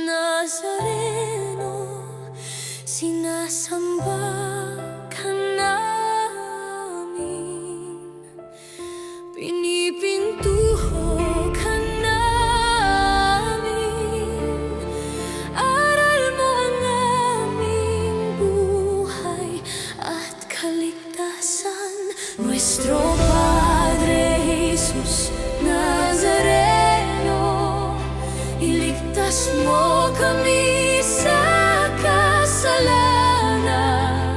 Nazareno, sinasamba ka namin, pinipintuho ka namin, aral mo ang aming buhay at kaligtasan. Nuestro Padre Jesus Nazareno, iligtas mo kami sa kasalanan.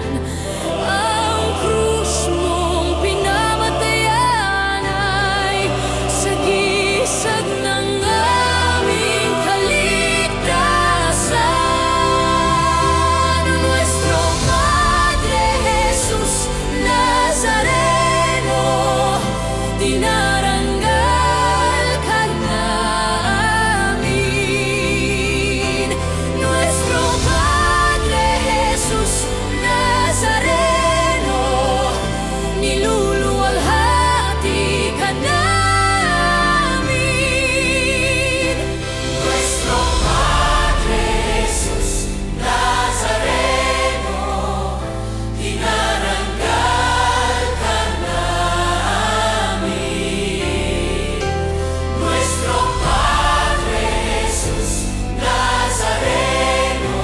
Ang krus mong pinamatayan ay sagisag ng aming kaligtasan. Nuestro Padre Jesus Nazareno, dinarangal ka namin. Nuestro Padre Jesus Nazareno, niluluwalhati ka namin. Nuestro Padre Jesus Nazareno, dinarangal ka namin. Nuestro Padre Jesus Nazareno,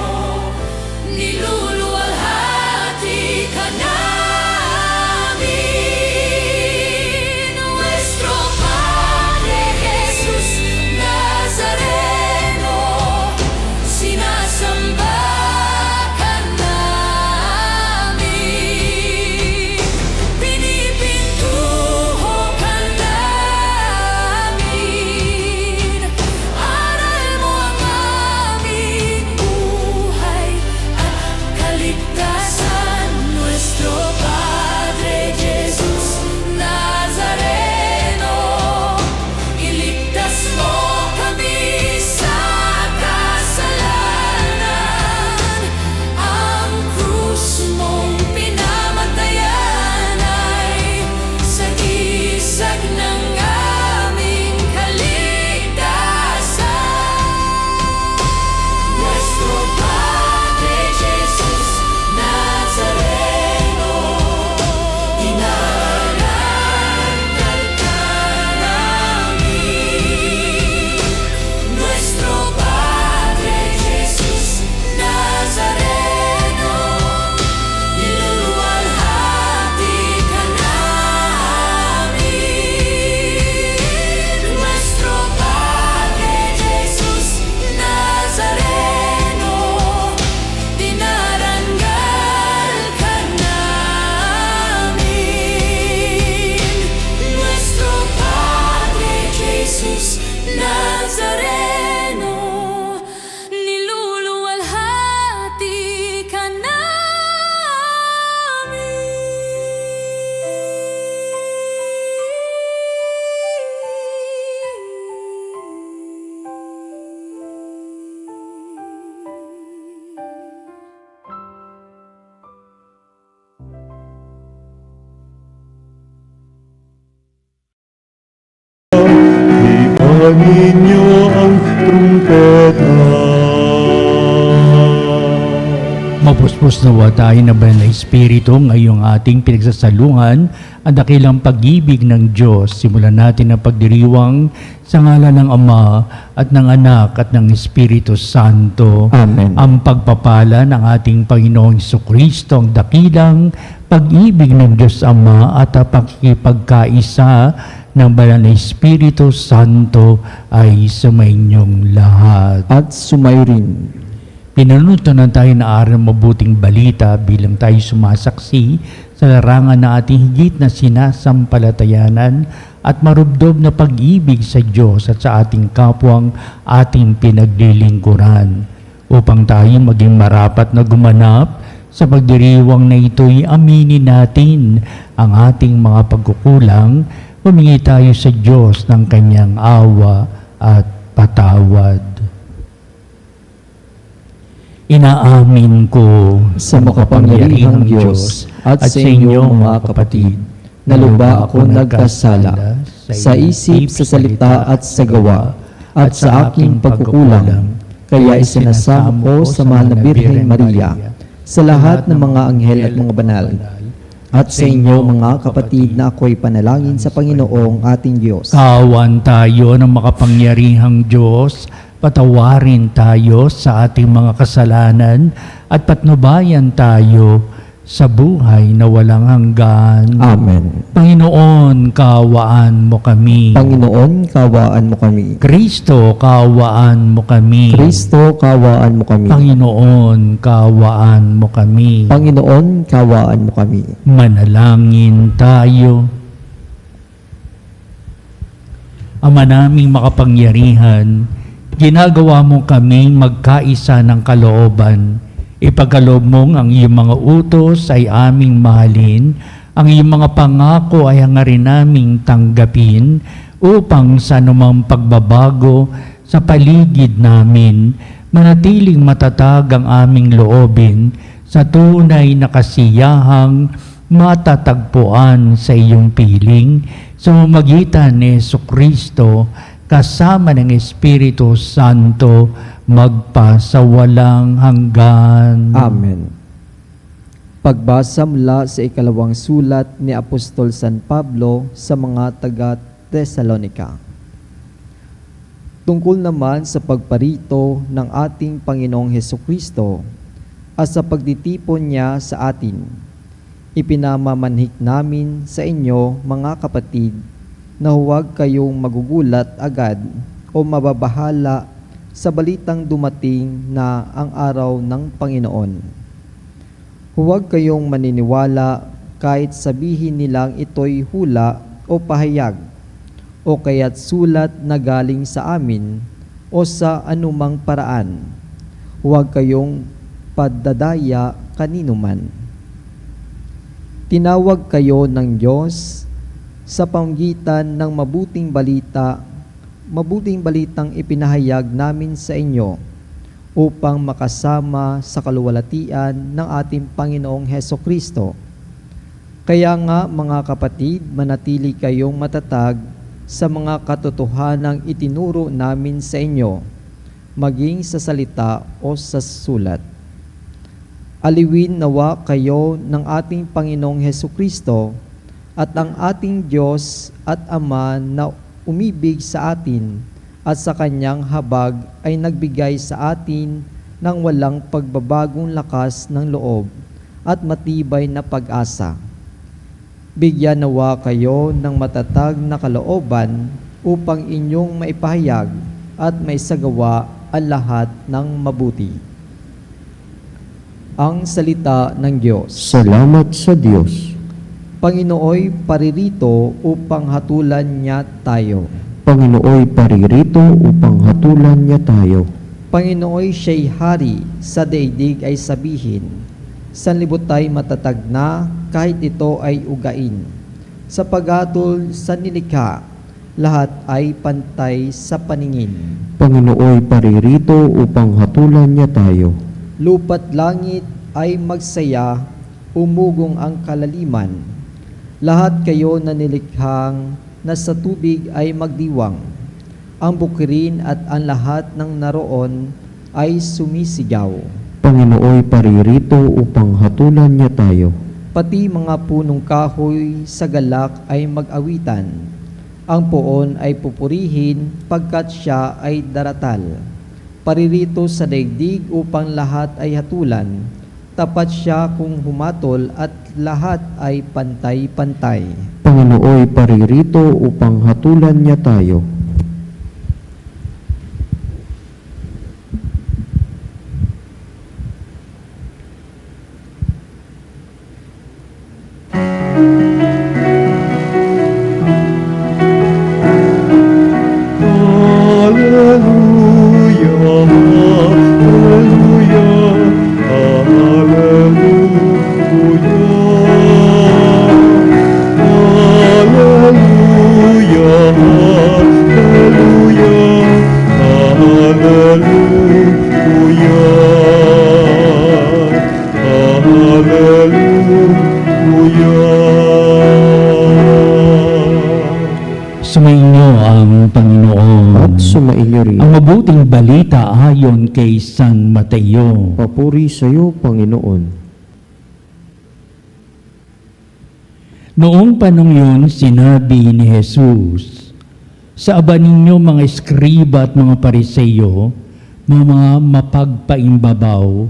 niluluwalhati ka namin. Nuestro Padre Jesus Nazareno, sinasamba ka namin, pinipintuho ka namin, aral mo ang aming buhay at kaligtasan. Nuestro Padre Jesus Nazareno, iligtas mo kami sa kasalanan. Ang krus mong pinamatayan ay sagisag ng aming kaligtasan. Nuestro Padre Jesus Nazareno, dinarangal ka namin. Nuestro Padre Jesus Nazareno, niluluwalhati ka namin. Nuestro Padre Jesus Nazareno, dinarangal ka namin. Nuestro Padre Jesus Nazareno, niluluwalhati ka Iwan ninyo ang trumpeta. Mapuspos nawa tayo na banal na Espiritu ngayong ating pinagsasalungan ang dakilang pag-ibig ng Diyos. Simulan natin ang pagdiriwang sa ngalan ng Ama at ng Anak at ng Espiritu Santo. Amen. Ang pagpapala ng ating Panginoong Jesucristo, ang dakilang pag-ibig ng Diyos Ama at ang pakikipagkaisa ng banal na Espiritu Santo ay sumainyong lahat. At sumairin. Pinunutunan tayo na aral mabuting balita bilang tayo sumasaksi sa larangan na ating higit na sinasampalatayanan at marubdob na pag-ibig sa Diyos at sa ating kapwang ating pinaglilingkuran. Upang tayo maging marapat na gumanap sa pagdiriwang na ito'y aminin natin ang ating mga pagkukulang, humingi tayo sa Diyos ng kanyang awa at patawad. Inaamin ko Sa makapangyarihang Diyos at sa inyong mga kapatid, na lubha ako nagkasala sa isip, sa salita at sa gawa, at sa aking pagkukulang. kaya isinasamo ko sa mahal na Birheng Maria, sa lahat ng mga anghel at mga banal, at sa inyo mga kapatid na ako'y panalangin sa Panginoong ating Diyos. Kaawaan tayo ng makapangyarihang Diyos, patawarin tayo sa ating mga kasalanan at patnubayan tayo sa buhay na walang hanggan. Amen. Panginoon, kaawaan mo kami. Panginoon, kawaan mo kami. Kristo, kaawaan mo kami. Kristo, kawaan mo kami. Panginoon, kaawaan mo kami. Panginoon, kawaan mo kami. Manalangin tayo. Ama naming makapangyarihan, ginagawa mo kaming magkaisa ng kalooban. Ipagkaloob mong ang iyong mga utos ay aming mahalin, ang iyong mga pangako ay hangarin naming tanggapin, upang sa anumang pagbabago sa paligid namin, manatiling matatag ang aming loobin sa tunay na kasiyahang matatagpuan sa iyong piling, sa mamagitan ni Jesucristo, kasama ng Espiritu Santo, magpasawalang hanggan. Amen. Pagbasa mula sa ikalawang sulat ni Apostol San Pablo sa mga taga-Tesalonica. Tungkol naman sa pagparito ng ating Panginoong Hesukristo at sa pagtitipon niya sa atin, ipinamamanhik namin sa inyo, mga kapatid, na huwag kayong magugulat agad o mababahala sa balitang dumating na ang araw ng Panginoon. Huwag kayong maniniwala kahit sabihin nilang ito'y hula o pahayag, o kaya't sulat na galing sa amin o sa anumang paraan. Huwag kayong padadaya kaninuman. Tinawag kayo ng Diyos sa pamamagitan ng mabuting balitang ipinahayag namin sa inyo upang makasama sa kaluwalhatian ng ating Panginoong Hesukristo. Kaya nga, mga kapatid, manatili kayong matatag sa mga katotohanang itinuro namin sa inyo, maging sa salita o sa sulat. Aliwin nawa kayo ng ating Panginoong Hesukristo at ang ating Diyos at Ama na umibig sa atin at sa kanyang habag ay nagbigay sa atin ng walang pagbabagong lakas ng loob at matibay na pag-asa. Bigyan nawa kayo ng matatag na kalooban upang inyong maipahayag at maisagawa ang lahat ng mabuti. Ang salita ng Diyos. Salamat sa Diyos. Panginooy paririto upang hatulan niya tayo. Panginooy paririto upang hatulan niya tayo. Panginooy siya'y hari, sa daigdig ay sabihin, sanlibutan matatag na kahit ito ay ugain. Sa paghatol sa nilikha, lahat ay pantay sa paningin. Panginooy paririto upang hatulan niya tayo. Lupa't langit ay magsaya, umugong ang kalaliman. Lahat kayo na nilikhang nasa tubig ay magdiwang. Ang bukirin at ang lahat ng naroon ay sumisigaw. Panginooy paririto upang hatulan niya tayo. Pati mga punong kahoy sa galak ay mag-awitan. Ang poon ay pupurihin pagkat siya ay daratal. Paririto sa daigdig upang lahat ay hatulan. Tapat siya kung humatol at lahat ay pantay-pantay. Panginooy paririto upang hatulan niya tayo. mabuting balita ayon kay San Mateo. Papuri sa iyo, Panginoon. Noong panong yun, sinabi ni Jesus, sa aba ninyo mga eskriba at mga pariseyo, mga mapagpaimbabaw,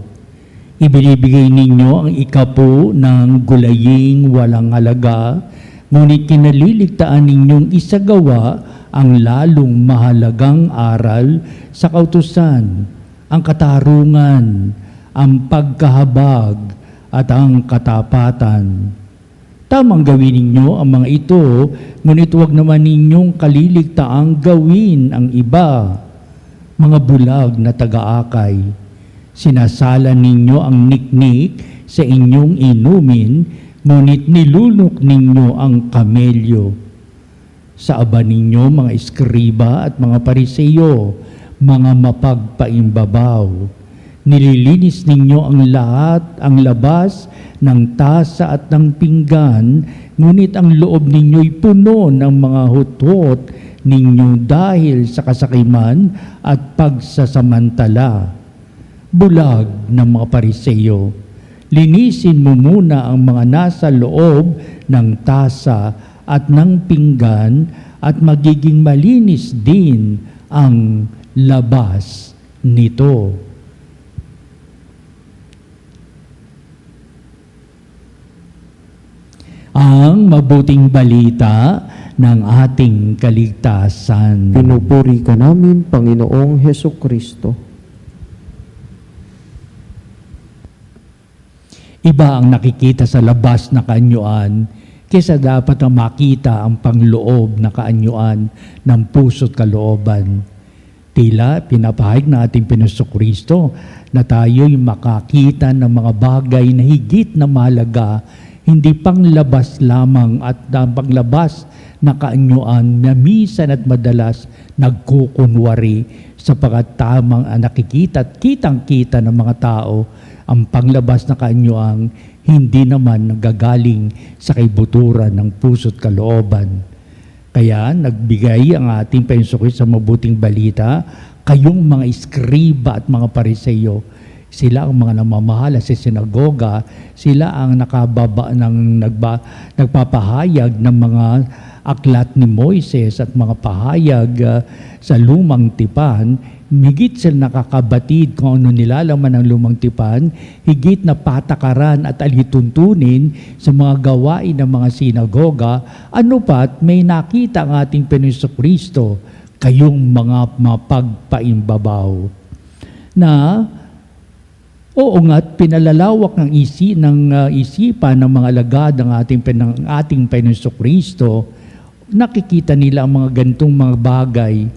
ibinibigay ninyo ang ikapo ng gulaying walang halaga, ngunit kinaliligtaan ninyong isagawa ang lalong mahalagang aral sa kautusan, ang katarungan, ang pagkahabag at ang katapatan. Tamang gawin ninyo ang mga ito, ngunit huwag naman ninyong kaliligtaang gawin ang iba. Mga bulag na taga-akay, sinasala ninyo ang niknik sa inyong inumin, ngunit nilunok ninyo ang kamelyo. Sa aba ninyo mga eskriba at mga pariseyo, mga mapagpaimbabaw, nililinis ninyo ang lahat, ang labas ng tasa at ng pinggan, ngunit ang loob ninyo'y puno ng mga hutot ninyo dahil sa kasakiman at pagsasamantala. Bulag ng mga pariseyo, linisin mo muna ang mga nasa loob ng tasa at ng pinggan at magiging malinis din ang labas nito. Ang mabuting balita ng ating kaligtasan. Pinupuri ka namin, Panginoong Hesukristo. Iba ang nakikita sa labas na kaanyuan kaysa dapat na makita ang pangloob na kaanyuan ng puso't kalooban. Tila pinapahayag na ating Kristo na tayo'y makakita ng mga bagay na higit na mahalaga, hindi panglabas lamang at panglabas na kaanyuan na minsan at madalas nagkukunwari sapagat tamang nakikita at kitang-kita ng mga tao ang panglabas na kaanyuan hindi naman nagagaling sa kaibuturan ng puso't kalooban. Kaya nagbigay ang ating Panginoon sa mabuting balita, kayong mga eskriba at mga pariseyo, sila ang mga namamahala sa sinagoga, sila ang nagpapahayag ng mga aklat ni Moises at mga pahayag sa lumang tipan. Higit sila nakakabatid kung ano nilalaman ng lumang tipan, higit na patakaran at alituntunin sa mga gawain ng mga sinagoga. Ano pat may nakita ang ating Panginoon Kristo, kayong mga mapagpaimbabaw. Na oo nga't pinalalawak ng isipan ng mga alagad ng ating Panginoon Kristo, nakikita nila ang mga ganitong mga bagay,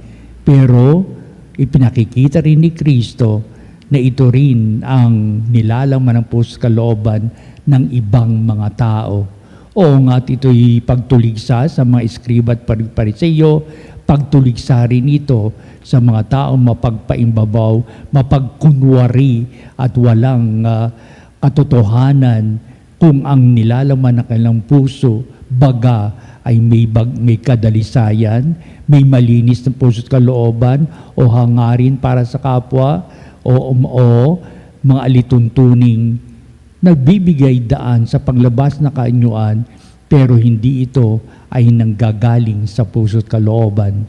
pero ipinakikita rin ni Kristo na ito rin ang nilalaman ng puso't kalooban ng ibang mga tao. Oo nga't ito'y pagtuligsa sa mga eskriba at pariseyo, pagtuligsa rin ito sa mga taong mapagpaimbabaw, mapagkunwari at walang katotohanan kung ang nilalaman ng kanilang puso, baga ay may kadalisayan, may malinis na puso't kalooban o hangarin para sa kapwa o mga alituntuning nagbibigay daan sa paglabas na kaanyuan, pero hindi ito ay nanggagaling sa puso't kalooban.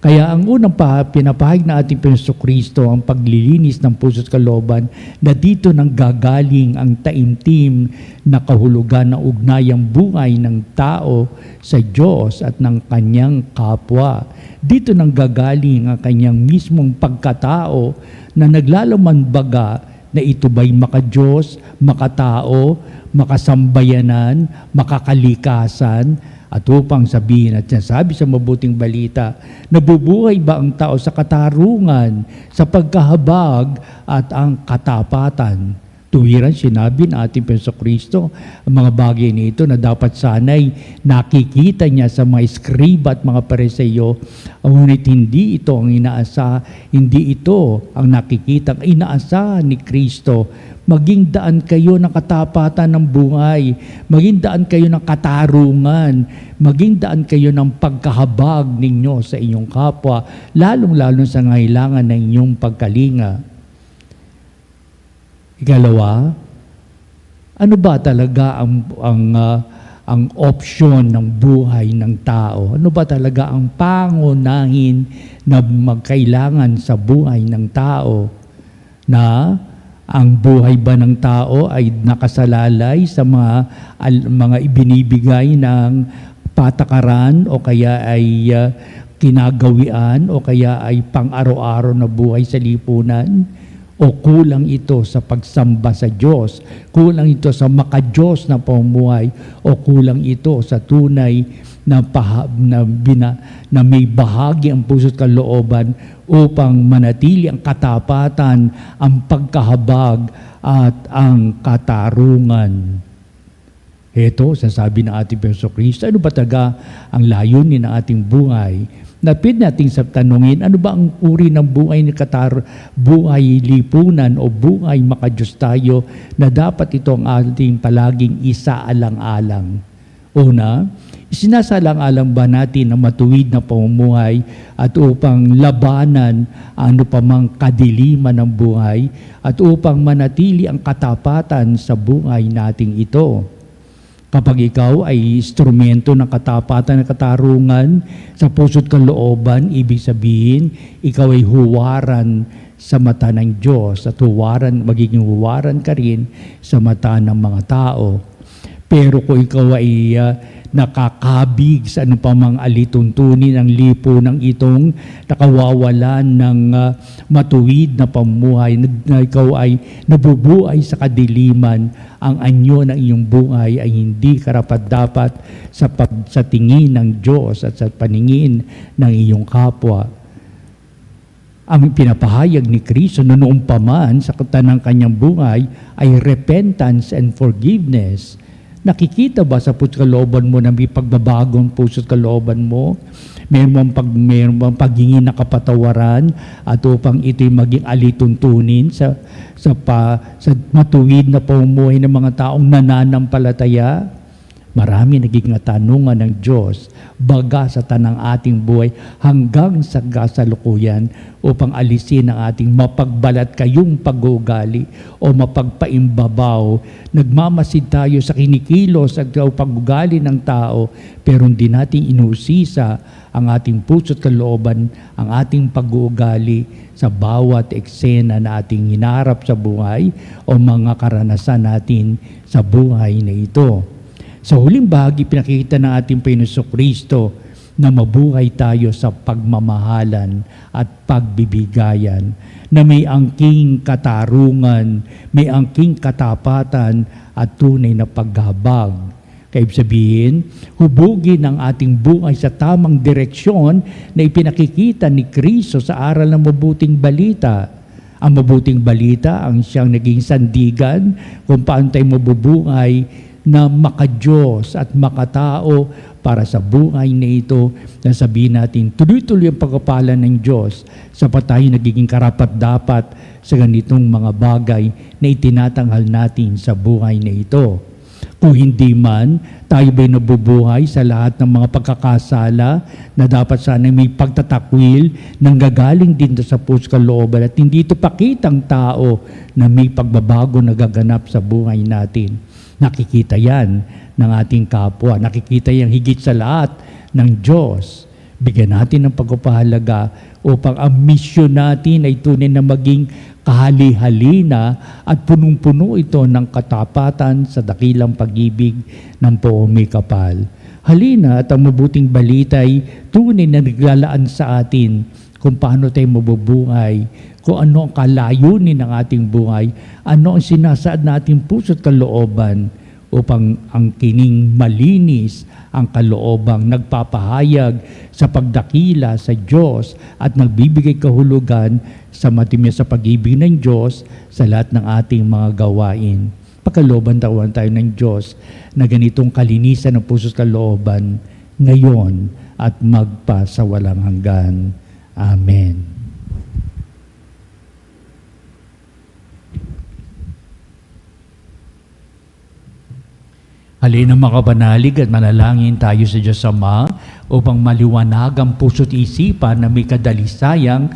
Kaya ang unang pinapahayag na ating Panginoon Kristo ang paglilinis ng puso't kalooban, na dito nanggagaling ang taimtim na kahulugan ng ugnayang buhay ng tao sa Diyos at ng kanyang kapwa. Dito nanggagaling ang kanyang mismong pagkatao na naglalaman baga na ito ba'y maka-Diyos, makatao, makasambayanan, makakalikasan. At upang sabihin at sinasabi sa mabuting balita, nabubuhay ba ang tao sa katarungan, sa pagkahabag at ang katapatan? Tuwiran, sinabi ng ating Jesucristo ang mga bagay nito na dapat sanay nakikita niya sa mga eskriba at mga Pariseo, ngunit hindi ito ang hindi ito ang nakikita, ang inaasahan ni Kristo. Maging daan kayo ng katapatan ng buhay, maging daan kayo ng katarungan, maging daan kayo ng pagkahabag ninyo sa inyong kapwa, lalong-lalo sa ngailangan ng inyong pagkalinga. Ikalawa, ano ba talaga ang opsyon ng buhay ng tao? Ano ba talaga ang pangunahin na magkailangan sa buhay ng tao? Na ang buhay ba ng tao ay nakasalalay sa mga ibinibigay ng patakaran o kaya ay kinagawian o kaya ay pang-araw-araw na buhay sa lipunan? O kulang ito sa pagsamba sa Diyos, kulang ito sa maka-Diyos na pamumuhay, o kulang ito sa tunay na may bahagi ang puso't kalooban upang manatili ang katapatan, ang pagkahabag at ang katarungan. Ito, sasabi ng ating Jesucristo, ano ba talaga ang layunin ng ating buhay? Napid natin sa tanungin, ano ba ang uri ng buhay buhay lipunan o buhay maka-Diyos tayo na dapat ito ang ating palaging isaalang-alang? Una, isinasalang-alang ba natin ang matuwid na pamumuhay at upang labanan ano pa mang kadiliman ng buhay at upang manatili ang katapatan sa buhay nating ito? Kapag ikaw ay instrumento ng katapatan at katarungan sa puso't kalooban, ibig sabihin, ikaw ay huwaran sa mata ng Diyos at magiging huwaran ka rin sa mata ng mga tao. Pero kung ikaw ay nakakabig sa ano pa mang alituntunin ang lipunan itong nakawawalan ng matuwid na pamuhay, na ikaw ay nabubuhay sa kadiliman, ang anyo ng iyong buhay ay hindi karapat-dapat sa tingin ng Diyos at sa paningin ng iyong kapwa. Ang pinapahayag ni Kristo noon pa man sa ng kanyang buhay ay repentance and forgiveness. Nakikita ba sa puso't kalooban mo na may pagbabagong puso't kalooban mo? Mayroon bang paghingi ng kapatawaran at upang ito'y maging alituntunin sa matuwid na pamumuhay ng mga taong nananampalataya? Marami naging tanungan ng Diyos baga sa tanang ating buhay hanggang sa kasalukuyan upang alisin ang ating mapagbalat kayong pag-uugali o mapagpaimbabaw. Nagmamasid tayo sa kinikilos at pag-ugali ng tao pero hindi natin inusisa ang ating puso't kalooban, ang ating pag-uugali sa bawat eksena na ating hinarap sa buhay o mga karanasan natin sa buhay na ito. Sa huling bahagi, pinakita ng ating Panginoon Kristo na mabuhay tayo sa pagmamahalan at pagbibigayan, na may angking katarungan, may angking katapatan at tunay na paghabag. Kaya sabihin, hubugin ang ating buhay sa tamang direksyon na ipinakikita ni Kristo sa aral ng mabuting balita. Ang mabuting balita ang siyang naging sandigan kung paano tayo mabubuhay na maka-Diyos at makatao para sa buhay na ito na sabihin natin, tuloy-tuloy ang pagpapala ng Diyos sapat tayo nagiging karapat-dapat sa ganitong mga bagay na itinatanghal natin sa buhay na ito. Kung hindi man, tayo ba'y nabubuhay sa lahat ng mga pagkakasala na dapat sana may pagtatakwil nang gagaling din sa puso't kalooban at hindi ito pakitang tao na may pagbabago na gaganap sa buhay natin. Nakikita yan ng ating kapwa. Nakikita yan higit sa lahat ng Diyos. Bigyan natin ng pagpapahalaga upang ang misyon natin ay tunay na maging kahali-halina at punong-puno ito ng katapatan sa dakilang pag-ibig ng poong may kapal. Halina at ang mabuting balita ay tunay na naglalaan sa atin kung paano tayo mabubuhay, kung ano ang kalayunin ng ating buhay, ano ang sinasaad nating puso't kalooban upang ang kining malinis ang kaloobang nagpapahayag sa pagdakila sa Diyos at nagbibigay kahulugan sa matimis sa pag-ibig ng Diyos sa lahat ng ating mga gawain. Pagkalooban tayo ng Diyos na ganitong kalinisan ng puso't kalooban ngayon at magpa sa walang hanggan. Amen. Halina makapanalig at manalangin tayo sa Diyos Ama upang maliwanag ang puso't isipan na may kadalisayang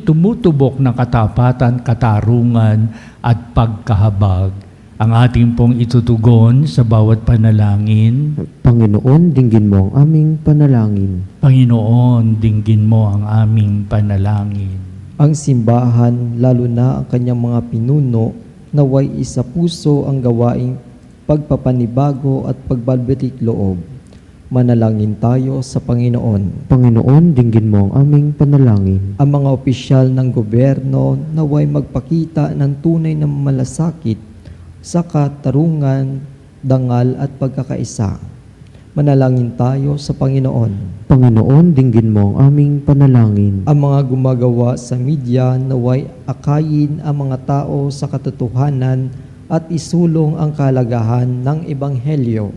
tumutubok ng katapatan, katarungan at pagkahabag. Ang ating pong itutugon sa bawat panalangin. Panginoon, dinggin mo ang aming panalangin. Panginoon, dinggin mo ang aming panalangin. Ang simbahan, lalo na ang kanyang mga pinuno, naway isa puso ang gawaing pagpapanibago at pagbalbatik loob. Manalangin tayo sa Panginoon. Panginoon, dinggin mo ang aming panalangin. Ang mga opisyal ng gobyerno naway magpakita ng tunay na malasakit sa katarungan, dangal at pagkakaisa. Manalangin tayo sa Panginoon. Panginoon, dinggin mo ang aming panalangin. Ang mga gumagawa sa media naway akayin ang mga tao sa katotohanan at isulong ang kalagahan ng Ebanghelyo.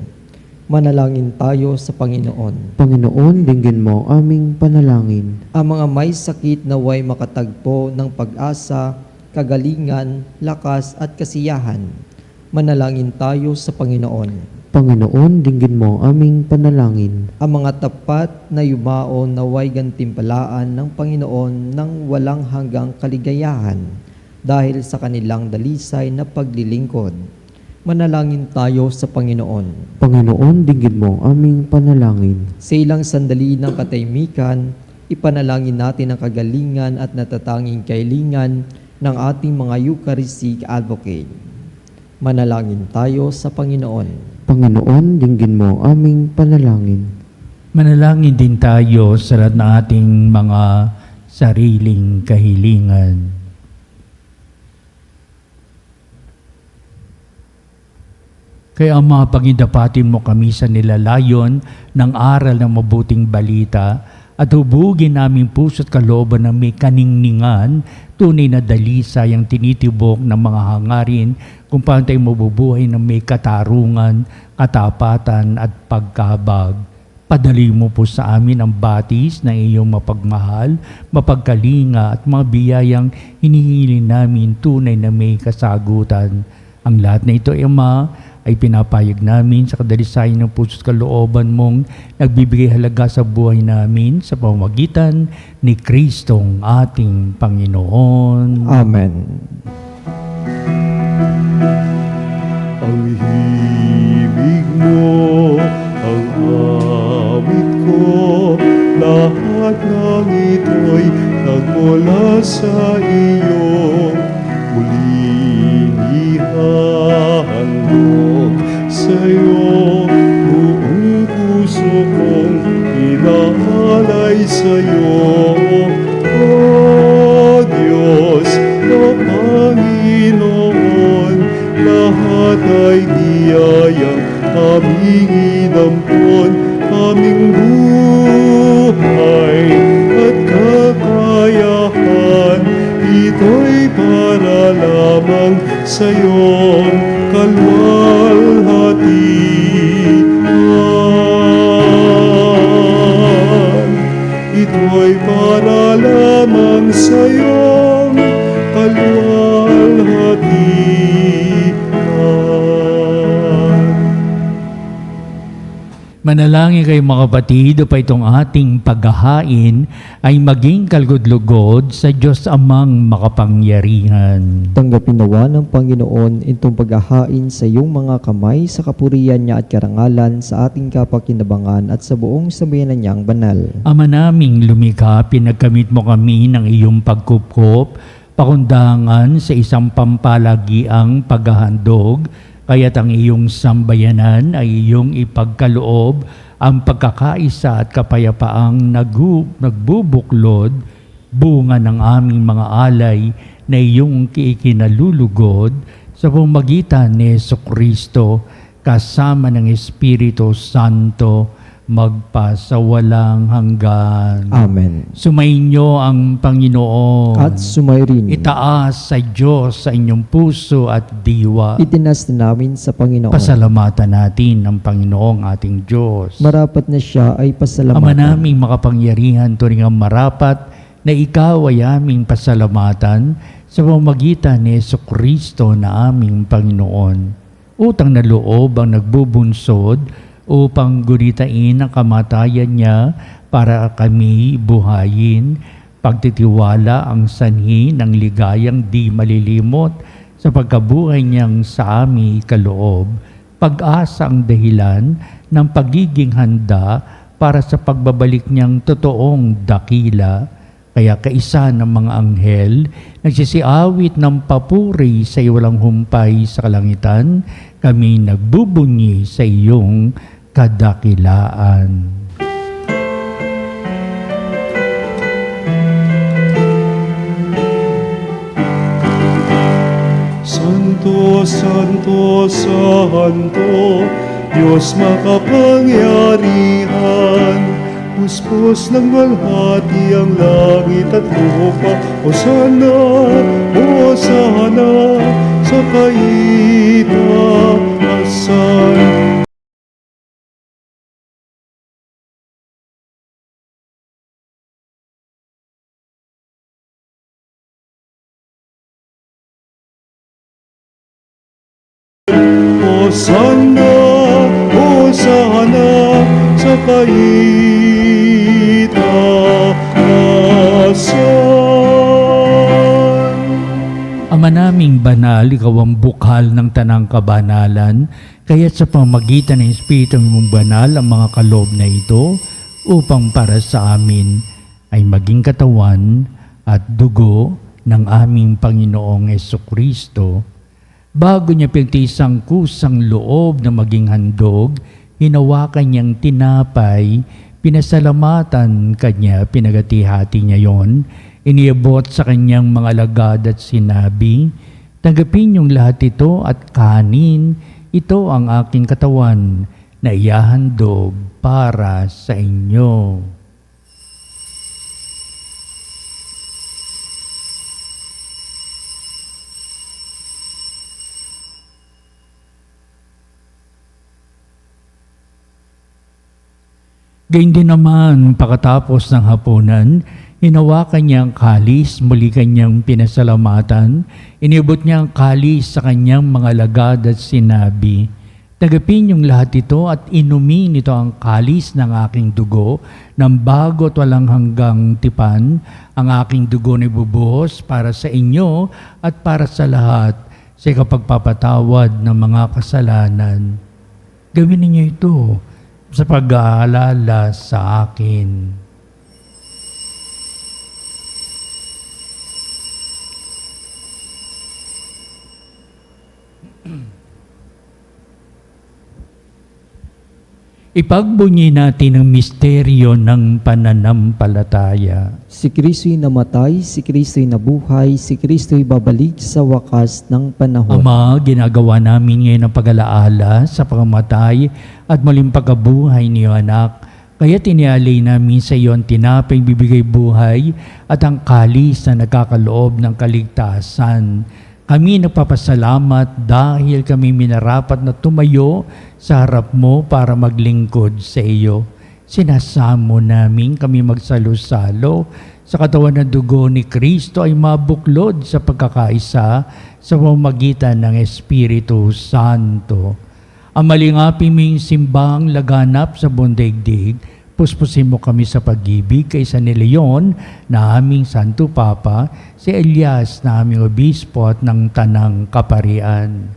Manalangin tayo sa Panginoon. Panginoon, dinggin mo ang aming panalangin. Ang mga may sakit naway makatagpo ng pag-asa, kagalingan, lakas at kasiyahan. Manalangin tayo sa Panginoon. Panginoon, dinggin mo ang aming panalangin. Ang mga tapat na yumao naway gantimpalaan ng Panginoon ng walang hanggang kaligayahan dahil sa kanilang dalisay na paglilingkod. Manalangin tayo sa Panginoon. Panginoon, dinggin mo ang aming panalangin. Sa ilang sandali ng katahimikan, ipanalangin natin ang kagalingan at natatanging kailingan ng ating mga Eucharistic advocate. Manalangin tayo sa Panginoon. Panginoon, dinggin mo ang aming panalangin. Manalangin din tayo sa lahat ng ating mga sariling kahilingan. Kaya mga pagindapatin mo kami sa nilalayon ng aral ng mabuting balita at hubugin naming puso't kalooban na may kaningningan, tunay na dalisay ang tinitibok ng mga hangarin kung paano tayo mabubuhay ng may katarungan, katapatan at pagkabag. Padali mo po sa amin ang batis ng iyong mapagmahal, mapagkalinga at mga biyayang hinihili namin tunay na may kasagutan. Ang lahat na ito, Ama, ay pinapayag namin sa kadalisayan ng puso't kalooban mong nagbibigay halaga sa buhay namin sa pamamagitan ni Kristong ating Panginoon. Amen. Ang himig mo, ang awit ko, lahat ng ito'y nagmula sa iyo. Muling ihahandog sa'yo, buong puso kong inaalay sa'yo. O Diyos, o Panginoon, lahat ay biyayang aming inampon, aming buhay at kakayahan, ito'y para lamang sa iyong kalwalhatian. Ito'y para lamang sa iyong kalwalhatian. Manalangin kayo mga kapatid, upang itong ating paghahain ay maging kalugod-lugod sa Diyos Amang makapangyarihan. Tanggapin nawa ng Panginoon itong paghahain sa iyong mga kamay sa kapurihan niya at karangalan sa ating kapakinabangan at sa buong sambayanan niyang banal. Ama naming lumikha, pinagkamit mo kami ng iyong pagkupkop, pakundangan sa isang pampalagiang paghahandog, kaya't ang iyong sambayanan ay iyong ipagkaloob ang pagkakaisa at kapayapaang nagbubuklod, bunga ng aming mga alay na iyong ikinalulugod sa pamamagitan ni Jesucristo. kasama ng Espiritu Santo, magpasawalang hanggan. Amen. Sumainyo ang Panginoon. At sumayrin. Itaas sa Diyos sa inyong puso at diwa. Itinas na namin sa Panginoon. Pasalamatan natin ang Panginoong ating Diyos. Marapat na siya ay pasalamatan. Ama naming makapangyarihan, turing ang marapat na ikaw ay aming pasalamatan sa pamamagitan ni Jesucristo na aming Panginoon. Utang na loob ang nagbubunsod upang gunitain ang kamatayan niya para kami buhayin, pagtitiwala ang sanhi ng ligayang di malilimot sa pagkabuhay niyang sa aming kaloob, pag-asa ang dahilan ng pagiging handa para sa pagbabalik niyang totoong dakila. Kaya kaisa ng mga anghel, nagsisiawit ng papuri sa iwalang humpay sa kalangitan, kami nagbubunyi sa iyong kadakilaan. Santo, Santo, Santo, Diyos makapangyarihan, puspos ng walhati ang langit at lupa. Hosana, Hosana, sa kaitaasan. Hosana, Hosana, sa kaitaasan. Ama naming banal, ikaw ang bukal ng tanang kabanalan, kaya sa pamagitan ng Espiritu mong banal ang mga kaloob na ito upang para sa amin ay maging katawan at dugo ng aming Panginoong Jesucristo. Bago niya pinagtiisang kusang loob na maging handog, hinawakan niyang tinapay, pinasalamatan kanya, pinagati-hati niya yon, iniabot sa kanyang mga alagad at sinabi, "Tanggapin niyong lahat ito at kanin, ito ang aking katawan na ihahandog para sa inyo." Gayun din naman, pagkatapos ng hapunan, hinawakan niya ang kalis, muli kanyang pinasalamatan, inibot niya ang kalis sa kanyang mga alagad at sinabi, "Tanggapin niyong lahat ito at inumin ito ang kalis ng aking dugo, ng bago at walang hanggang tipan, ang aking dugo na ibubuhos para sa inyo at para sa lahat, sa ikapagpapatawad ng mga kasalanan. Gawin ninyo ito sa pag-aalala sa akin." Ipagbunyi natin ang misteryo ng pananampalataya. Si Kristo'y namatay, si Kristo'y nabuhay, si Kristo'y babalik sa wakas ng panahon. Ama, ginagawa namin ngayon ang pag-alaala sa pagkamatay at muling pagkabuhay ni iyong anak. Kaya tinialay namin sa iyo ang tinapay bibigay buhay at ang kalis na nagkakaloob ng kaligtasan. Kami nagpapasalamat dahil kami minarapat na tumayo sa harap mo para maglingkod sa iyo. Sinasamo namin kami magsalo-salo sa katawan ng dugo ni Kristo ay mabuklod sa pagkakaisa sa pamamagitan ng Espiritu Santo. Ang malingapin ming simbang laganap sa buong daigdig, puspusin mo kami sa pag-ibig kay San Leon na aming Santo Papa, si Elias na aming obispo at ng Tanang Kaparian.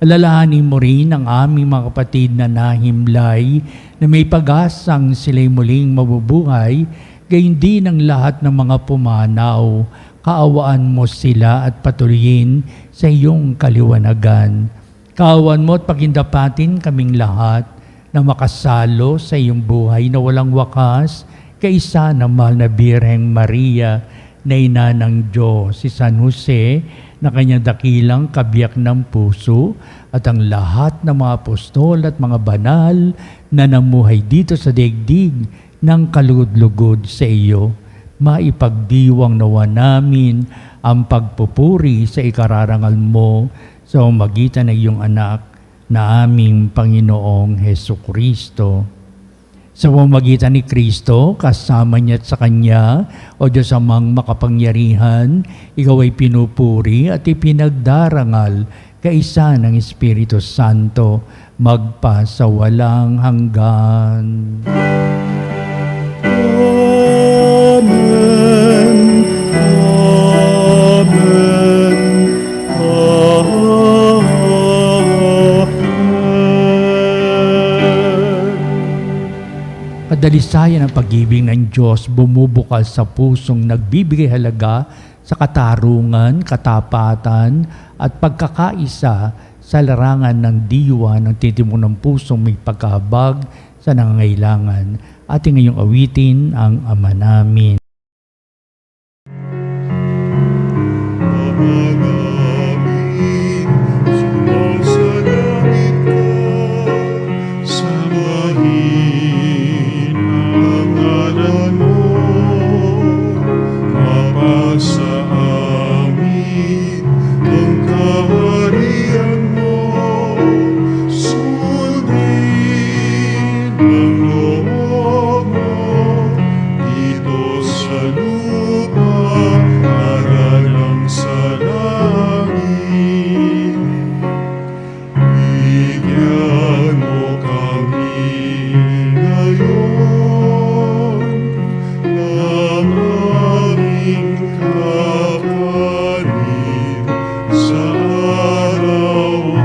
Alalahanin mo rin ang aming mga kapatid na nahimlay na may pag-asang sila'y muling mabubuhay, gayon din ang lahat ng mga pumanaw. Kaawaan mo sila at patuloyin sa iyong kaliwanagan. Kaawaan mo at pagindapatin kaming lahat na makasalo sa iyong buhay na walang wakas, kaisa ng mahal na Birheng Maria, na ina ng Diyos, si San Jose, na kanyang dakilang kabiyak ng puso at ang lahat ng mga apostol at mga banal na namuhay dito sa daigdig ng kalugod-lugod sa iyo. Maipagdiwang nawa namin ang pagpupuri sa ikararangal mo sa umagitan ng iyong anak na aming Panginoong Hesukristo. Sa pamamagitan ni Kristo, kasama niya at sa Kanya, o Diyos Amang makapangyarihan, ikaw ay pinupuri at ipinagdarangal kaisa ng Espiritu Santo, magpa sa walang hanggan. Amen. Amen. Amen. Kadalisayan ng pag-ibig ng Diyos bumubukal sa pusong nagbibigay halaga sa katarungan, katapatan at pagkakaisa sa larangan ng diwa ng titimong ng pusong may pagkahabag sa nangangailangan. Ating ngayong awitin ang Ama namin. Ama namin, sumasalangit ka, sambahin ang ngalan mo, mapasa amin ang kaharian mo, sundin ang loob mo dito sa lupa para lang sa langit. Bigyan mo kami ngayon ng aming kapanin sa araw-araw.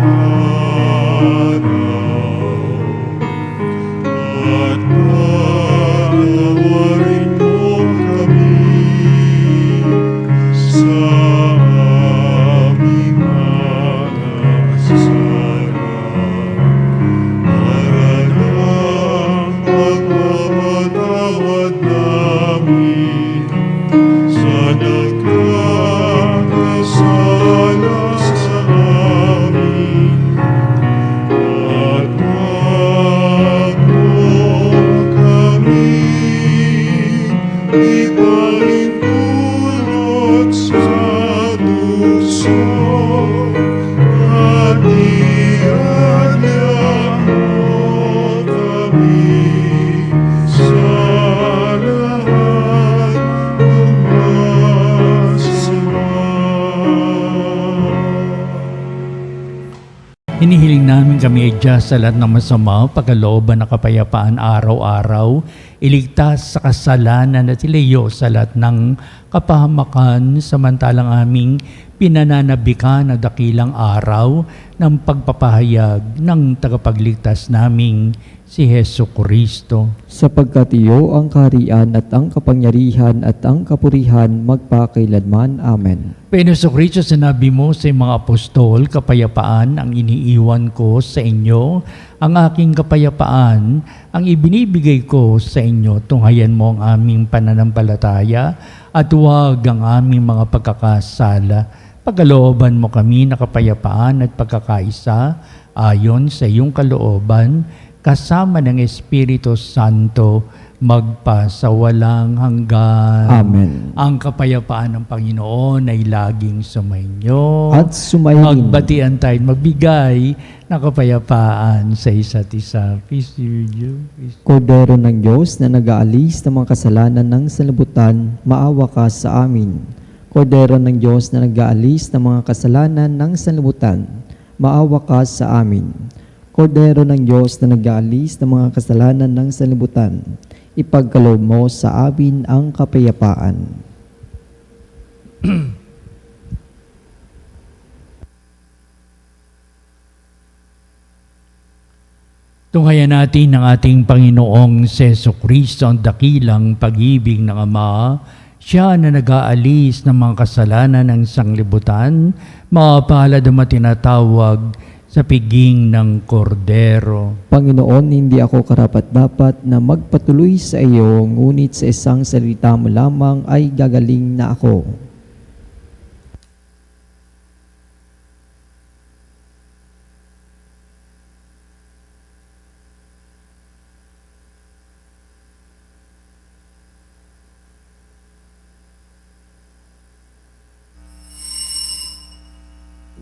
At patawarin mo kami sa aming mga kasala, para lang pagpapatawad namin sa nagkakasala sa amin. At wag mo kami ipahintulot sa tukso, at iadya mo kami sa lahat ng masama. Hinihiling namin kami ay Diyos sa lahat ng masama, pagkalooban ng kapayapaan araw-araw, iligtas sa kasalanan at ilayo sa lahat ng kapahamakan, samantalang aming pinananabikan na dakilang araw ng pagpapahayag ng tagapagligtas naming si Hesukristo. Sapagkat iyo ang kaharian at ang kapangyarihan at ang kapurihan magpakailanman. Amen. Panginoon Kristo, sinabi mo sa mga apostol, kapayapaan ang iniiwan ko sa inyo, ang aking kapayapaan ang ibinibigay ko sa inyo. Tunghayan mo ang aming pananampalataya at huwag ang aming mga pagkakasala. Pagkalooban mo kami na kapayapaan at pagkakaisa ayon sa iyong kalooban, kasama ng Espiritu Santo, magpa sa walang hanggan. Amen. Ang kapayapaan ng Panginoon ay laging sumainyo. At sumayin. Magbatian tayo, magbigay ng kapayapaan sa isa't isa. Peace be with you. Peace. Kordero ng Diyos na nag-aalis ng mga kasalanan ng sanlibutan, maawa ka sa amin. Kordero ng Diyos na nag-aalis ng mga kasalanan ng sanlibutan, maawa ka sa amin. Kordero ng Diyos na nag-aalis ng mga kasalanan ng sanlibutan, ipagkaloob mo sa amin ang kapayapaan. Tunghayan natin ang ating Panginoong Jesucristo, ang dakilang pag-ibig ng Ama. Siya na nag-aalis ng mga kasalanan ng sanglibutan, mapalad ang matinatawag sa piging ng kordero. Panginoon, hindi ako karapat-dapat na magpatuloy sa iyo, ngunit sa isang salita mo lamang ay gagaling na ako.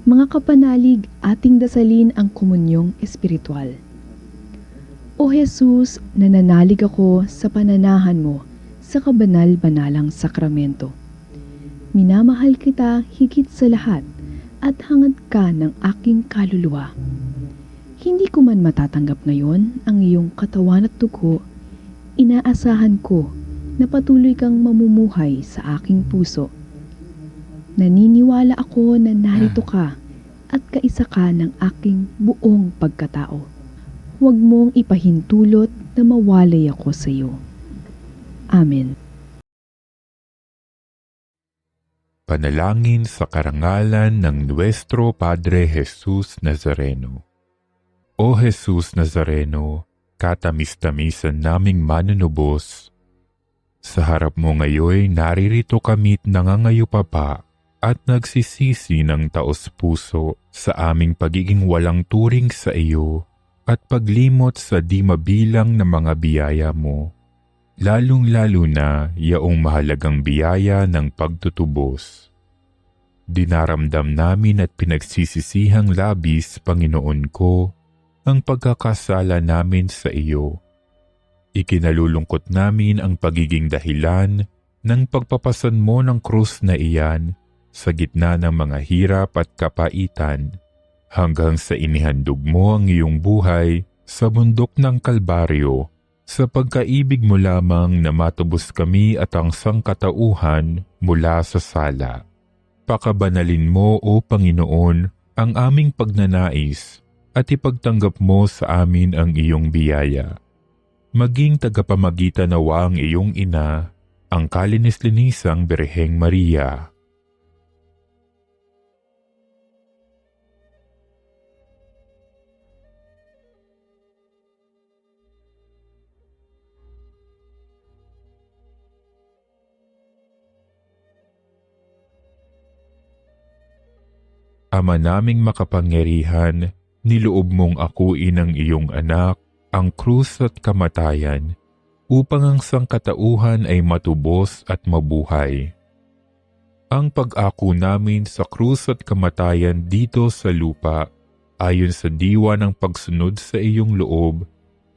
Mga kapanalig, ating dasalin ang komunyong espiritual. O Jesus, nananalig ako sa pananahan mo sa kabanal-banalang sakramento. Minamahal kita higit sa lahat at hangad ka ng aking kaluluwa. Hindi ko man matatanggap ngayon ang iyong katawan at dugo, inaasahan ko na patuloy kang mamumuhay sa aking puso. Naniniwala ako na narito ka at kaisa ka ng aking buong pagkatao. Huwag mong ipahintulot na mawalay ako sa iyo. Amen. Panalangin sa karangalan ng Nuestro Padre Jesus Nazareno. O Jesus Nazareno, katamis-tamisan naming manunubos, sa harap mo ngayon naririto kami't nangangayupapa at nagsisisi ng taos-puso sa aming pagiging walang turing sa iyo at paglimot sa di mabilang na mga biyaya mo, lalong-lalo na yaong mahalagang biyaya ng pagtutubos. Dinaramdam namin at pinagsisisihang labis, Panginoon ko, ang pagkakasala namin sa iyo. Ikinalulungkot namin ang pagiging dahilan ng pagpapasan mo ng krus na iyan sa gitna ng mga hirap at kapaitan, hanggang sa inihandog mo ang iyong buhay sa bundok ng Kalbaryo, sa pagkaibig mo lamang na matubos kami at ang sangkatauhan mula sa sala. Pakabanalin mo, O Panginoon, ang aming pagnanais at ipagtanggap mo sa amin ang iyong biyaya. Maging tagapamagitan nawa ang iyong ina, ang kalinis-linisang Birheng Maria. Ama naming makapangyarihan, niloob mong akuin ang iyong anak, ang krus at kamatayan, upang ang sangkatauhan ay matubos at mabuhay. Ang pag-ako namin sa krus at kamatayan dito sa lupa, ayon sa diwa ng pagsunod sa iyong loob,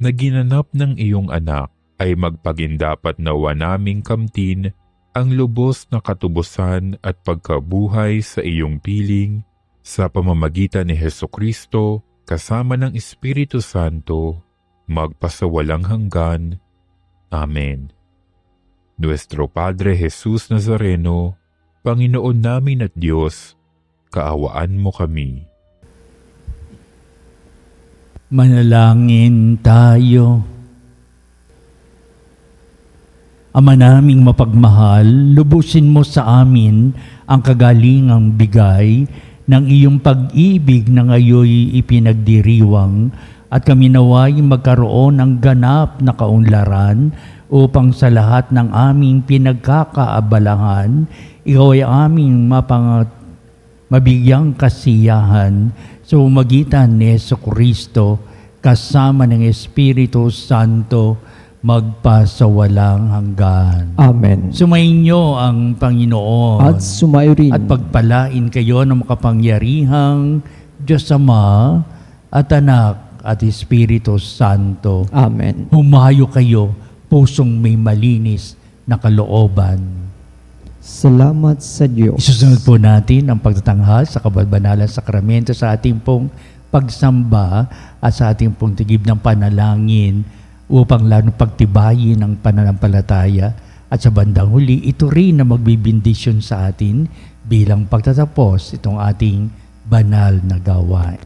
na ginanap ng iyong anak, ay magpagindapat nawa naming kamtin ang lubos na katubusan at pagkabuhay sa iyong piling, sa pamamagitan ni Hesukristo, kasama ng Espiritu Santo, magpasawalang hanggan. Amen. Nuestro Padre Jesus Nazareno, Panginoon namin at Diyos, kaawaan mo kami. Manalangin tayo. Ama naming mapagmahal, lubusin mo sa amin ang kagalingang bigay ng iyong pag-ibig na ngayoy ipinagdiriwang at kami naway magkaroon ng ganap na kaunlaran upang sa lahat ng aming pinagkakaabalahan, ikaw ay aming mabigyang kasiyahan sa umagitan ni Jesucristo kasama ng Espiritu Santo magpasawalang hanggan. Amen. Sumainyo ang Panginoon. At sumayo rin. At pagpalain kayo ng makapangyarihang Diyos Ama at Anak at Espiritu Santo. Amen. Humayo kayo, pusong may malinis na kalooban. Salamat sa Diyos. Isusunod po natin ang pagtatanghal sa kabanal-banalang sakramento sa ating pong pagsamba at sa ating pong tigib ng panalangin upang lalo pagtibayin ang pananampalataya at sa bandang huli, ito rin na magbibindisyon sa atin bilang pagtatapos itong ating banal na gawain.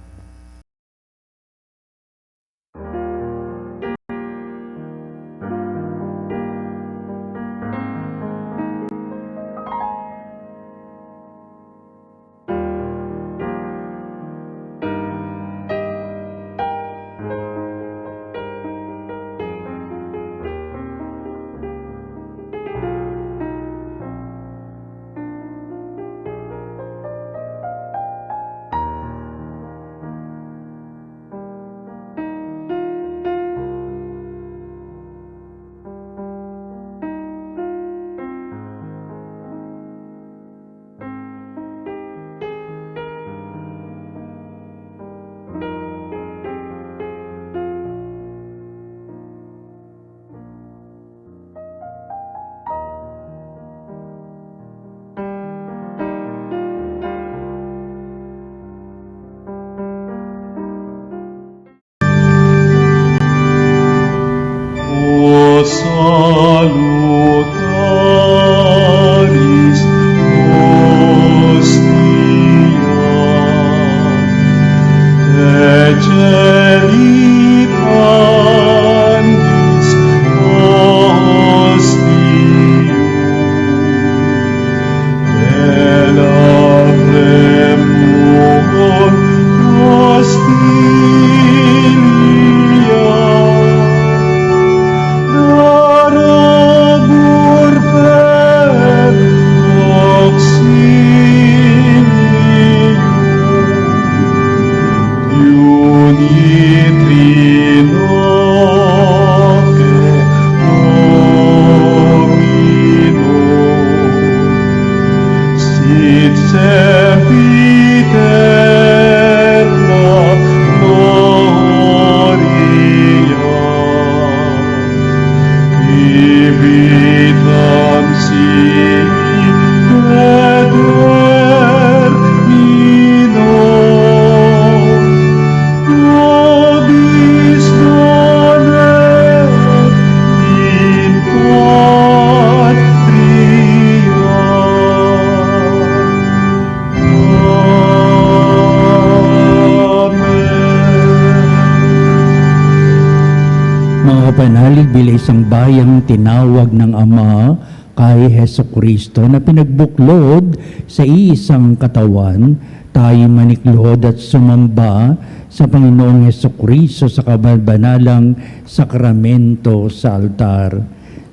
panalig bilang isang bayang tinawag ng Ama kay Heso Kristo na pinagbuklod sa iisang katawan, tayo maniklod at sumamba sa Panginoong Heso Kristo sa kabanalang sakramento sa altar.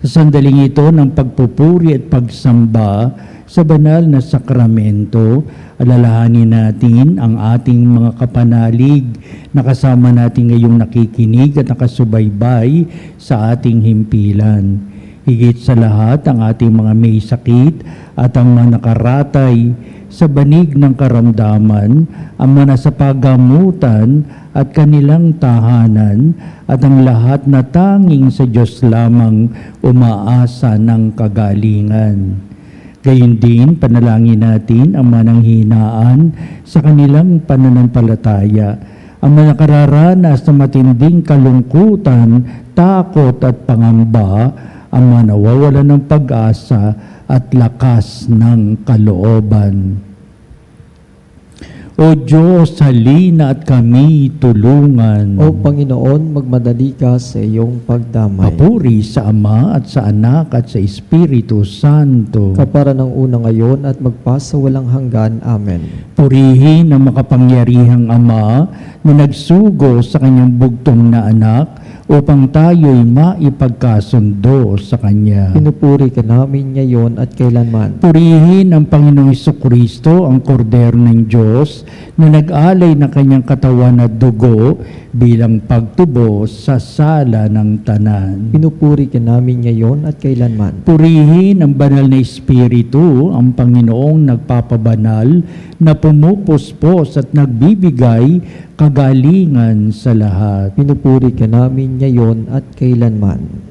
Sa sandaling ito ng pagpupuri at pagsamba sa banal na sakramento, alalahanin natin ang ating mga kapanalig na kasama natin ngayong nakikinig at nakasubaybay sa ating himpilan. Higit sa lahat ang ating mga may sakit at ang mga nakaratay sa banig ng karamdaman, ang mga nasa pagamutan at kanilang tahanan, at ang lahat na tanging sa Diyos lamang umaasa ng kagalingan. Gayun din, panalangin natin ang mananghinaan sa kanilang pananampalataya, ang mga nakararanas ng matinding kalungkutan, takot at pangamba, ang mga nawawalan ng pag-asa at lakas ng kalooban. O Diyos, halina at kami tulungan. O Panginoon, magmadali ka sa iyong pagdamay. Papuri sa Ama at sa Anak at sa Espiritu Santo. Kapara ng una ngayon at magpasawalang hanggan. Amen. Purihin ang makapangyarihang Ama na nagsugo sa kanyang bugtong na anak upang tayo'y maipagkasundo sa Kanya. Pinupuri ka namin ngayon at kailanman. Purihin ang Panginoong Jesucristo, ang kordero ng Diyos, na nag-alay ng kanyang katawan at dugo bilang pagtubo sa sala ng tanan. Pinupuri ka namin ngayon at kailanman. Purihin ang banal na Espiritu, ang Panginoong nagpapabanal, na pumupuspos at nagbibigay kagalingan sa lahat. Pinupuri ka namin ngayon at kailanman.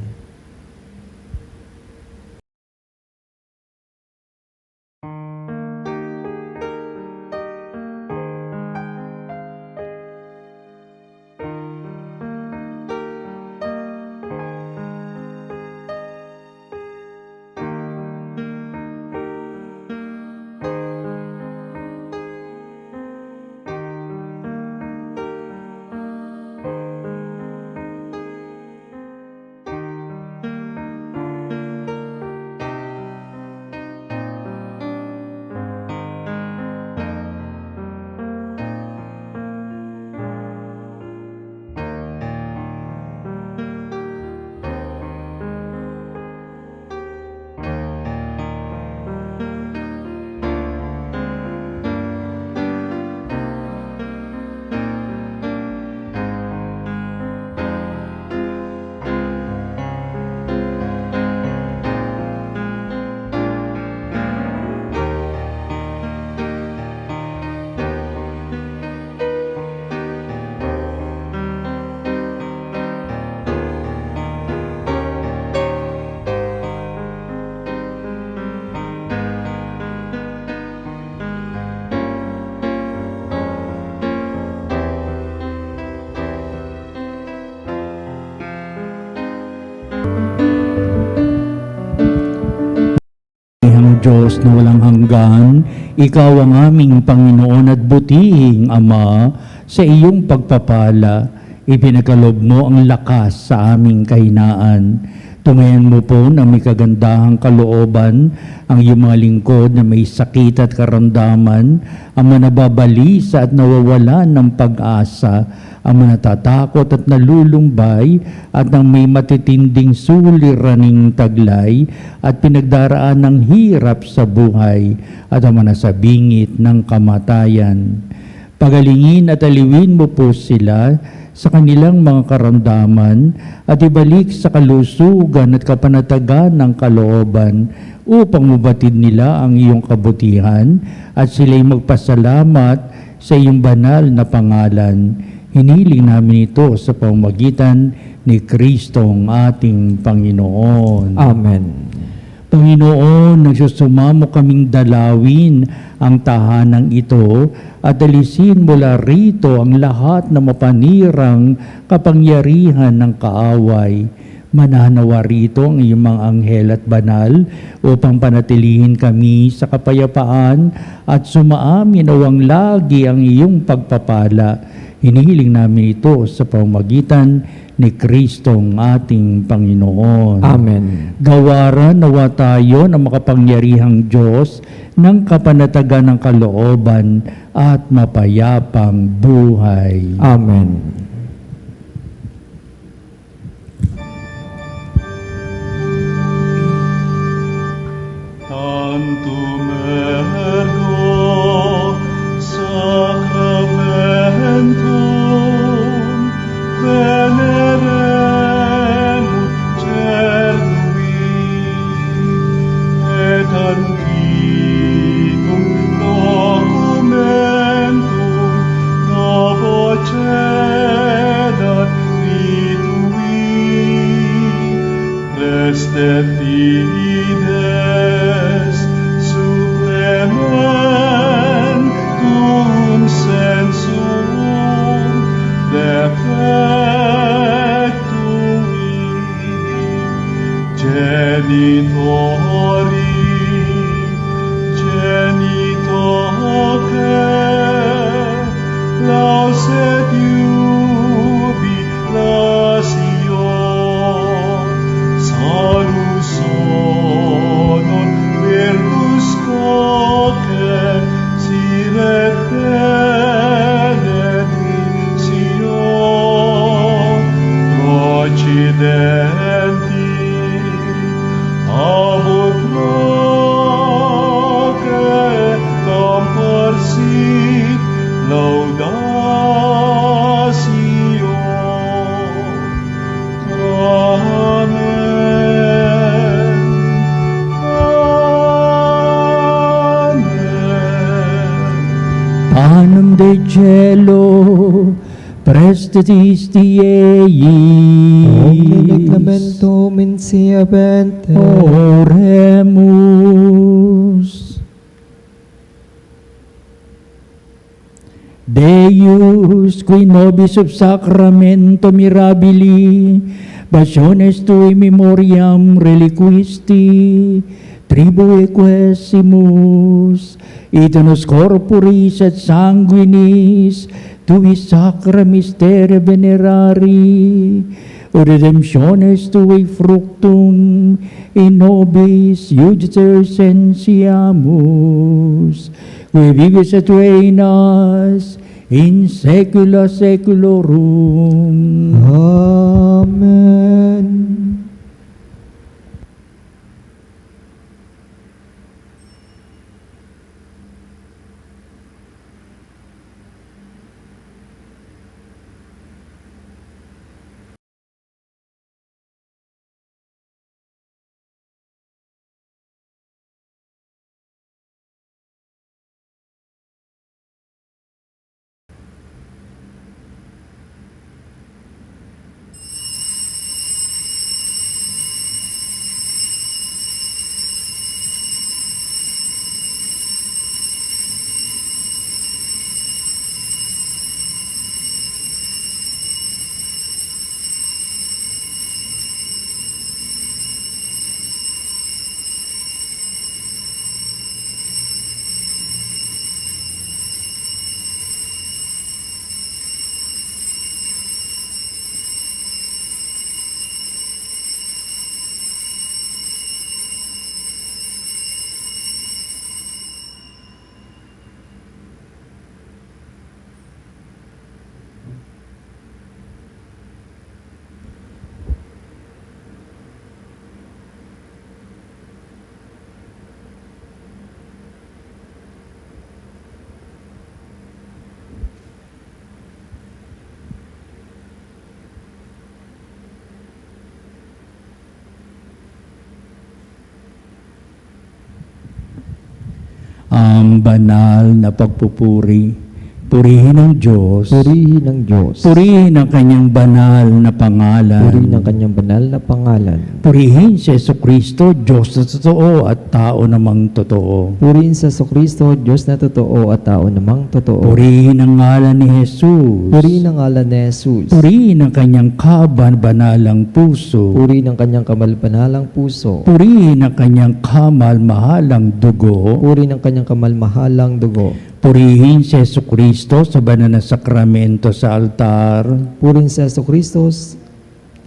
Diyos na walang hanggan, Ikaw ang aming Panginoon at butihing Ama, sa iyong pagpapala, ipinagkaloob mo ang lakas sa aming kahinaan. Tumayan mo po na may kagandahang kalooban ang iyong mga lingkod na may sakit at karamdaman, ang mga nababalisa at nawawalan ng pag-asa, ang mga natatakot at nalulumbay, at ang may matitinding suliraning taglay at pinagdaraan ng hirap sa buhay, at ang mga nasa bingit ng kamatayan. Pagalingin at aliwin mo po sila sa kanilang mga karamdaman at ibalik sa kalusugan at kapanatagan ng kalooban upang mabatid nila ang iyong kabutihan at sila'y magpasalamat sa iyong banal na pangalan. Hiniling namin ito sa pamamagitan ni Kristong ating Panginoon. Amen. Panginoon, nagsusumamo kaming dalawin ang tahanang ito at alisin mula rito ang lahat na mapanirang kapangyarihan ng kaaway. Mananawa rito ang iyong mga anghel at banal upang panatilihin kami sa kapayapaan at sumaamin awang lagi ang iyong pagpapala. Hinihiling namin ito sa pamamagitan ni Kristong ating Panginoon. Amen. Gawaran nawa tayo ng makapangyarihang Diyos ng kapanatagan ng kalooban at mapayapang buhay. Amen. Tantum ergo sacramentum veneremur cernui et antiquum documentum novo cedat ritui restet fides supplementum sensum defectui genitori genitoque lauset jubilatio salus non virtus coque siret benedictio procidenti abut loque comporsit laudatio. Amen. Amen. Panem de cielo, prestitis diei. Omni in sia vente. Oremus. Deus, qui nobis sub sacramento mirabili, passiones tui memoriam reliquisti, tribue quesimus, et nos corporis et sanguinis, tui sacra mystere venerari, o redemptiones tui fructum, in nobis iudicer sensiamus, qui vivis et reinas in saecula saeculorum. Amen. Ang banal na pagpupuri, purihin ang Diyos, Purihin ng Diyos. purihin ang kanyang banal na pangalan, Purihin ang kanyang banal na pangalan. purihin si Jesucristo, Diyos na totoo at tao namang totoo. Purihin sa Kristo, Diyos na totoo at tao namang totoo. Purihin ang ngalan ni Jesus. Purihin ang ngalan ni Jesus. Purihin ang kanyang kaban-banalang puso. Purihin ang kanyang kamalbanalang puso. Purihin ang kanyang kamal-mahalang dugo. Purihin ang kanyang kamalmahalang dugo. Purihin si Jesucristo sa banal na sakramento sa altar. Purihin sa Kristo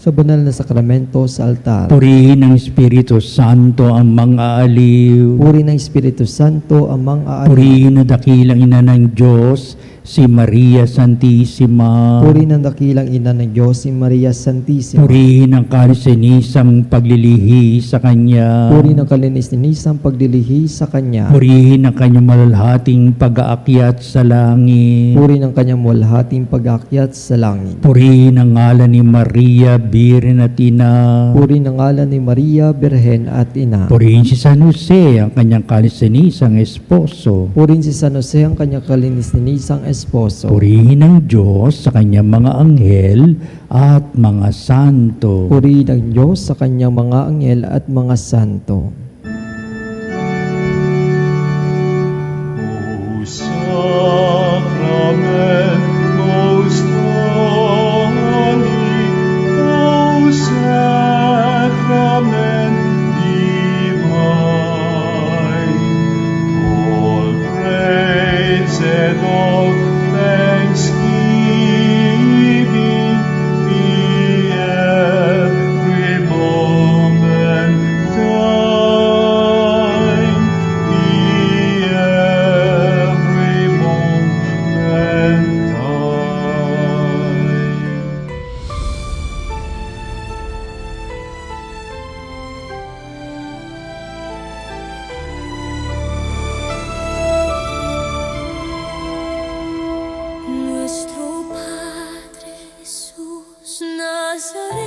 sa banal na sakramento sa altar. Purihin ng Espiritu Santo ang mga aliw. Puri ng Espiritu Santo ang mga Purihin na dakilang ina ng Diyos, si Maria Santissima. Puri ng dakilang ina ng Diyos, si Maria Santissima. Purihin ang kalisinisang paglilihi sa Kanya. Puri ng kalinis-linisang pagdilihi sa Kanya. Purihin ang kanyang malalhating pag-aakyat sa langit. Puri ng kanyang walhating pag-akyat sa langit. Purihin ang ngalan ni Maria, Birhen at Ina. Puri ng ngalan ni Maria, Birhen at Ina. Purihin si San Jose, ang kanyang kalisinisang esposo. Purin si San Jose ang kanyang kalinis-linisang esposo. Purihin ng Diyos sa kanyang mga anghel at mga santo. Puri ng Diyos sa kanyang mga anghel at mga santo. O Sacrament most holy, O Sacrament divine, all praise and all thanksgiving be every moment thine, be every moment thine. Nuestro Padre Jesús Nazareno.